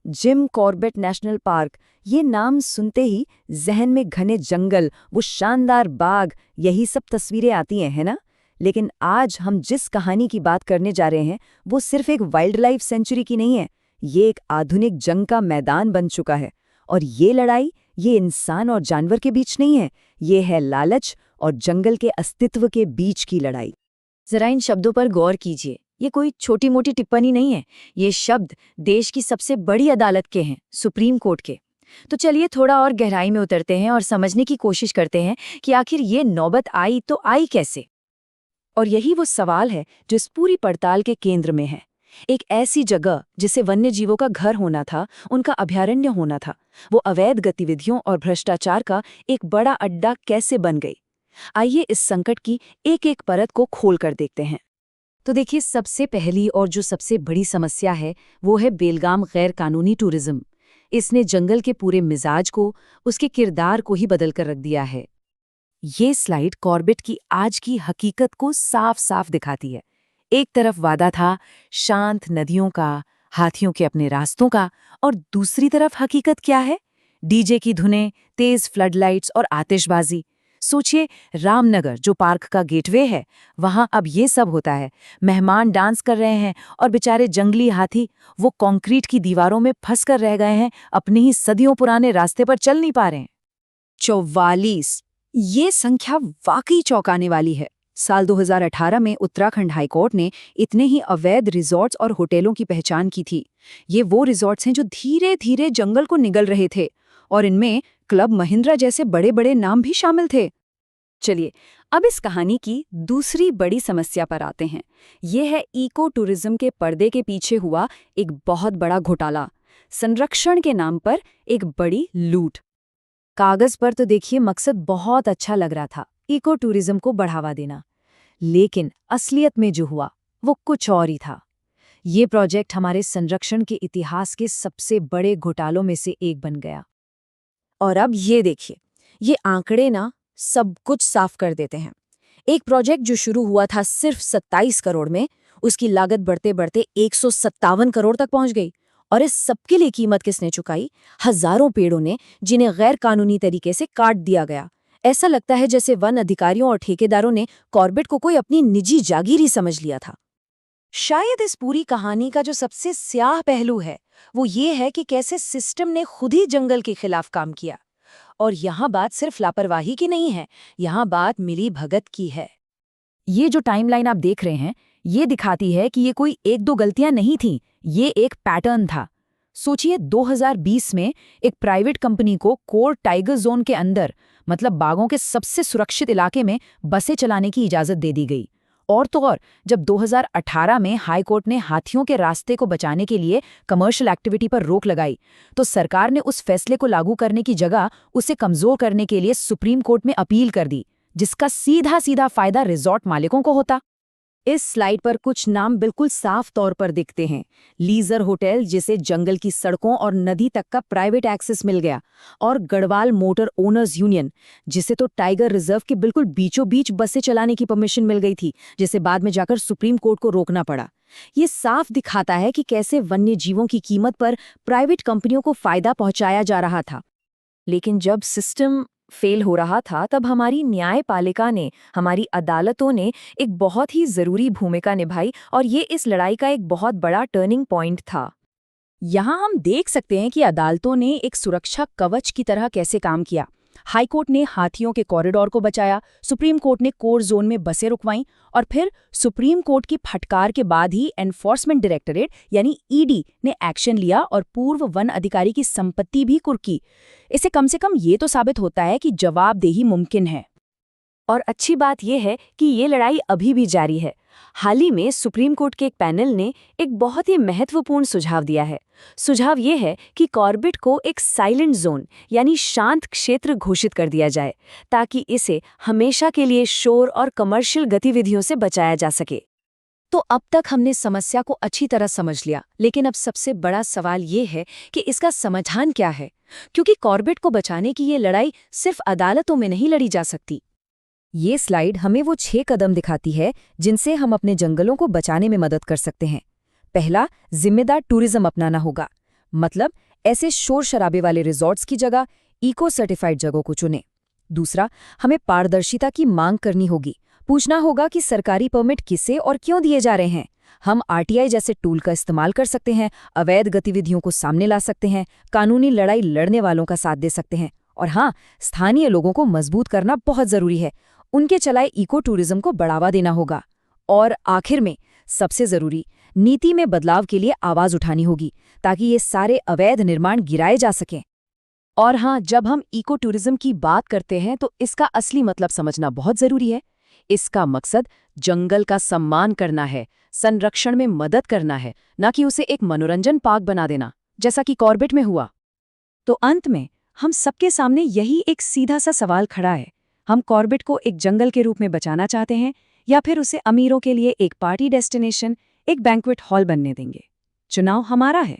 Jim Corbett national park, ये नाम सुनते ही जहन में घने जंगल, वो शानदार बाग, यही सब तस्वीरें आती हैं, है ना? लेकिन आज हम जिस कहानी की बात करने जा रहे हैं, वो सिर्फ एक वाइल्ड लाइफ सेंचुरी की नहीं है। ये एक आधुनिक जंग का मैदान बन चुका है। और ये लड़ाई, ये इंसान और जानवर के बीच नहीं है, ये है लालच और जंगल के अस्तित्व के बीच की लड़ाई। जरा इन शब्दों पर गौर कीजिए। ये कोई छोटी मोटी टिप्पणी नहीं है। ये शब्द देश की सबसे बड़ी अदालत के हैं, सुप्रीम कोर्ट के। तो चलिए थोड़ा और गहराई में उतरते हैं और समझने की कोशिश करते हैं कि आखिर ये नौबत आई तो आई कैसे। और यही वो सवाल है जो इस पूरी पड़ताल के केंद्र में है। एक ऐसी जगह जिसे वन्य जीवों का घर होना था, उनका अभयारण्य होना था, वो अवैध गतिविधियों और भ्रष्टाचार का एक बड़ा अड्डा कैसे बन गई। आइए इस संकट की एक एक परत को खोल कर देखते हैं। तो देखिए, सबसे पहली और जो सबसे बड़ी समस्या है वो है बेलगाम गैर कानूनी टूरिज्म। इसने जंगल के पूरे मिजाज को, उसके किरदार को ही बदल कर रख दिया है। ये स्लाइड कॉर्बेट की आज की हकीकत को साफ साफ दिखाती है। एक तरफ वादा था शांत नदियों का, हाथियों के अपने रास्तों का, और दूसरी तरफ हकीकत क्या है? डीजे की धुनें, तेज फ्लडलाइट्स और आतिशबाजी। सोचिए, रामनगर जो पार्क का गेटवे है, वहां अब ये सब होता है। मेहमान डांस कर रहे हैं और बेचारे जंगली हाथी वो कंक्रीट की दीवारों में फंस कर रह गए हैं, अपने ही सदियों पुराने रास्ते पर चल नहीं पा रहे हैं। 44, ये संख्या वाकई चौंकाने वाली है। साल 2018 में उत्तराखंड हाईकोर्ट ने इतने ही अवैध रिजॉर्ट्स और होटलों की पहचान की थी। ये वो रिजॉर्ट्स हैं जो धीरे धीरे जंगल को निगल रहे थे, और इनमें क्लब महिंद्रा जैसे बड़े बड़े नाम भी शामिल थे। चलिए, अब इस कहानी की दूसरी बड़ी समस्या पर आते हैं। ये है इको टूरिज्म के पर्दे के पीछे हुआ एक बहुत बड़ा घोटाला, संरक्षण के नाम पर एक बड़ी लूट। कागज पर तो देखिए मकसद बहुत अच्छा लग रहा था, इको टूरिज्म को बढ़ावा देना, लेकिन असलियत में जो हुआ वो कुछ और ही था। ये प्रोजेक्ट हमारे संरक्षण के इतिहास के सबसे बड़े घोटालों में से एक बन गया। और अब ये देखिए, ये आंकड़े ना सब कुछ साफ कर देते हैं। एक प्रोजेक्ट जो शुरू हुआ था सिर्फ 27 करोड़ में, उसकी लागत बढ़ते बढ़ते 157 करोड़ तक पहुंच गई। और इस सबके लिए कीमत किसने चुकाई? हजारों पेड़ों ने, जिन्हें गैर कानूनी तरीके से काट दिया गया। ऐसा लगता है जैसे वन अधिकारियों और ठेकेदारों ने कॉर्बेट को कोई अपनी निजी जागीर ही समझ लिया था। शायद इस पूरी कहानी का जो सबसे स्याह पहलू है वो ये है कि कैसे सिस्टम ने खुद ही जंगल के खिलाफ काम किया। और यहाँ बात सिर्फ लापरवाही की नहीं है, यहाँ बात मिली भगत की है। ये जो टाइमलाइन आप देख रहे हैं, ये दिखाती है कि ये कोई एक दो गलतियां नहीं थीं, ये एक पैटर्न था। सोचिए, 2020 में एक प्राइवेट कंपनी को कोर टाइगर जोन के अंदर, मतलब बाघों के सबसे सुरक्षित इलाके में बसें चलाने की इजाजत दे दी गई। और तो और, जब 2018 में हाई कोर्ट ने हाथियों के रास्ते को बचाने के लिए कमर्शियल एक्टिविटी पर रोक लगाई, तो सरकार ने उस फैसले को लागू करने की जगह उसे कमजोर करने के लिए सुप्रीम कोर्ट में अपील कर दी, जिसका सीधा सीधा फायदा रिजॉर्ट मालिकों को होता। इस स्लाइड पर कुछ नाम बिल्कुल साफ तौर पर दिखते हैं। लीजर होटल, जिसे जंगल की सड़कों और नदी तक का प्राइवेट एक्सेस मिल गया, और गढ़वाल मोटर ओनर्स यूनियन, जिसे तो टाइगर रिजर्व के बिल्कुल बीचों बीच बसें चलाने की परमिशन मिल गई थी, जिसे बाद में जाकर सुप्रीम कोर्ट को रोकना पड़ा। ये साफ दिखाता है कि कैसे वन्य जीवों की कीमत पर प्राइवेट कंपनियों को फायदा पहुंचाया जा रहा था। लेकिन जब सिस्टम फेल हो रहा था, तब हमारी न्यायपालिका ने, हमारी अदालतों ने एक बहुत ही जरूरी भूमिका निभाई, और ये इस लड़ाई का एक बहुत बड़ा टर्निंग पॉइंट था। यहाँ हम देख सकते हैं कि अदालतों ने एक सुरक्षा कवच की तरह कैसे काम किया। हाई कोर्ट ने हाथियों के कॉरिडोर को बचाया, सुप्रीम कोर्ट ने कोर जोन में बसें रुकवाईं, और फिर सुप्रीम कोर्ट की फटकार के बाद ही एनफोर्समेंट डायरेक्टरेट यानी ईडी ने एक्शन लिया और पूर्व वन अधिकारी की संपत्ति भी कुर्की। इसे कम से कम ये तो साबित होता है कि जवाबदेही मुमकिन है। और अच्छी बात यह है कि ये लड़ाई अभी भी जारी है। हाल ही में सुप्रीम कोर्ट के एक पैनल ने एक बहुत ही महत्वपूर्ण सुझाव दिया है। सुझाव ये है कि कॉर्बेट को एक साइलेंट जोन यानी शांत क्षेत्र घोषित कर दिया जाए, ताकि इसे हमेशा के लिए शोर और कमर्शियल गतिविधियों से बचाया जा सके। तो अब तक हमने समस्या को अच्छी तरह समझ लिया, लेकिन अब सबसे बड़ा सवाल ये है कि इसका समाधान क्या है, क्योंकि कॉर्बेट को बचाने की ये लड़ाई सिर्फ अदालतों में नहीं लड़ी जा सकती। ये स्लाइड हमें वो 6 कदम दिखाती है जिनसे हम अपने जंगलों को बचाने में मदद कर सकते हैं। पहला, जिम्मेदार टूरिज्म अपनाना होगा। मतलब ऐसे शोर शराबे वाले रिजॉर्ट्स की जगह इको सर्टिफाइड जगहों को चुनें। दूसरा, हमें पारदर्शिता की मांग करनी होगी। पूछना होगा कि सरकारी परमिट किसे और क्यों दिए जा रहे हैं। हम आरटीआई जैसे टूल का इस्तेमाल कर सकते हैं, अवैध गतिविधियों को सामने ला सकते हैं, कानूनी लड़ाई लड़ने वालों का साथ दे सकते हैं। और हाँ, स्थानीय लोगों को मजबूत करना बहुत जरूरी है। उनके चलाए इको टूरिज्म को बढ़ावा देना होगा। और आखिर में सबसे जरूरी, नीति में बदलाव के लिए आवाज उठानी होगी ताकि ये सारे अवैध निर्माण गिराए जा सकें। और हाँ, जब हम इको टूरिज्म की बात करते हैं तो इसका असली मतलब समझना बहुत जरूरी है। इसका मकसद जंगल का सम्मान करना है, संरक्षण में मदद करना है, न कि उसे एक मनोरंजन पार्क बना देना, जैसा कि कॉर्बेट में हुआ। तो अंत में हम सबके सामने यही एक सीधा सा सवाल खड़ा है। हम कॉर्बेट को एक जंगल के रूप में बचाना चाहते हैं या फिर उसे अमीरों के लिए एक पार्टी डेस्टिनेशन, एक बैंक्वेट हॉल बनने देंगे? चुनाव हमारा है।